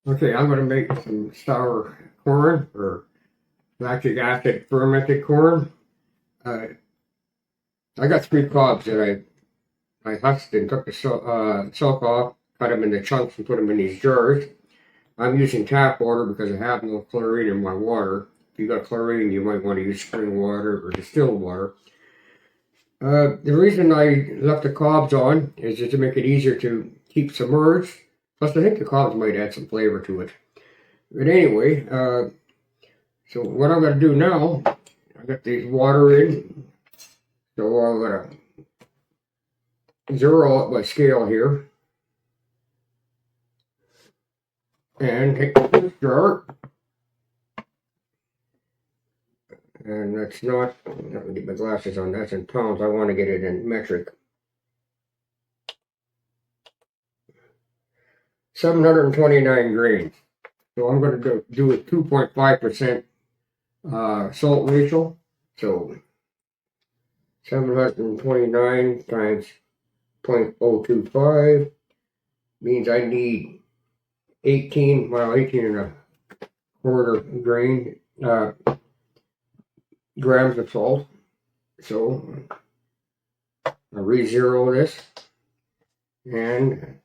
Okay, I'm going to make some sour corn or lactic acid fermented corn. I got 3 cobs that I husked and took the silk off, cut them into chunks and put them in these jars. I'm using tap water because I have no chlorine in my water. If you got chlorine, you might want to use spring water or distilled water. The reason I left the cobs on is just to make it easier to keep submerged. Plus, I think the cobs might add some flavor to it. But anyway, so what I'm going to do now, I got these water in, so I'm going to zero out my scale here. And take this jar, and that's not, let me get my glasses on, that's in pounds, I want to get it in metric. 729 grains. So I'm going to do a 2.5% salt ratio. So 729 times 0.025 means I need 18 and a quarter grams of salt. So I'll re-zero this and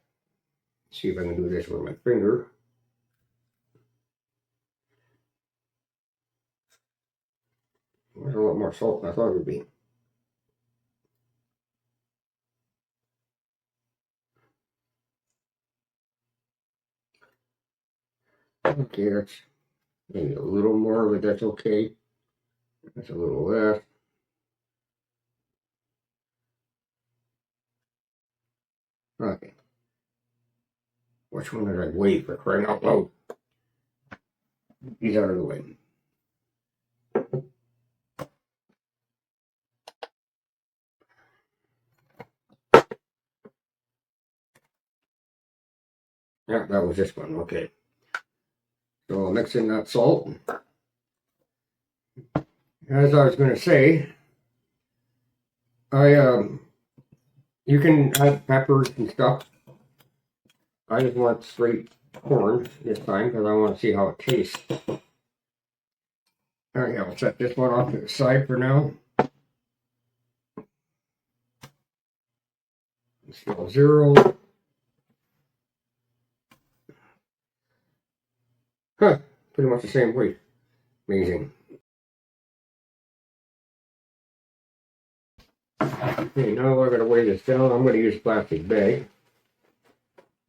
see if I can do this with my finger. There's a lot more salt than I thought it would be. Okay, that's maybe a little more, but that's okay. That's a little less. Okay. Which one did I wait for crying out loud? He's out of the way. Yeah, that was this one. Okay. So I'll mix in that salt. As I was going to say, you can add peppers and stuff. I just want straight corn this time because I want to see how it tastes. Okay, I'll set this one off to the side for now. Scale 0. Huh, pretty much the same weight. Amazing. Okay, now we're going to weigh this down. I'm going to use a plastic bag.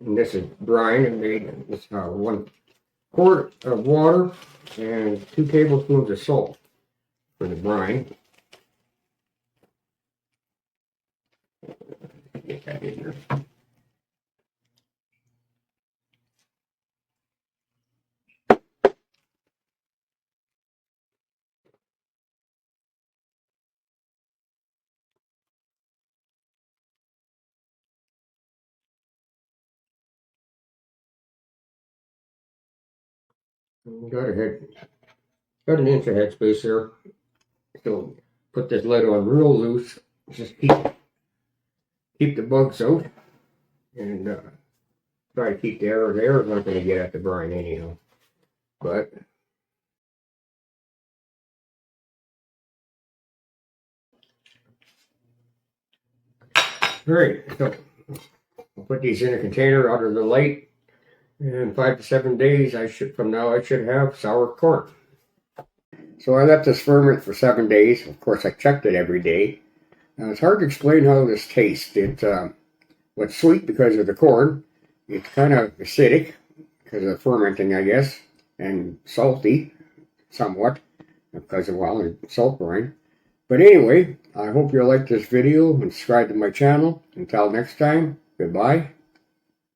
And this is brine, and made this 1 quart of water and 2 tablespoons of salt for the brine. Get that in there. Got an inch of headspace there. So put this lid on real loose. Just keep the bugs out, and try to keep the air. The air is not going to get at the brine anyhow. But all right, so I'll put these in a container out of the light. And 5 to 7 days, from now I should have sour corn. So I let this ferment for 7 days. Of course, I checked it every day. Now, it's hard to explain how this tastes. It's sweet because of the corn. It's kind of acidic because of fermenting, I guess, and salty somewhat because of salt brine. But anyway, I hope you liked this video and subscribe to my channel. Until next time, goodbye.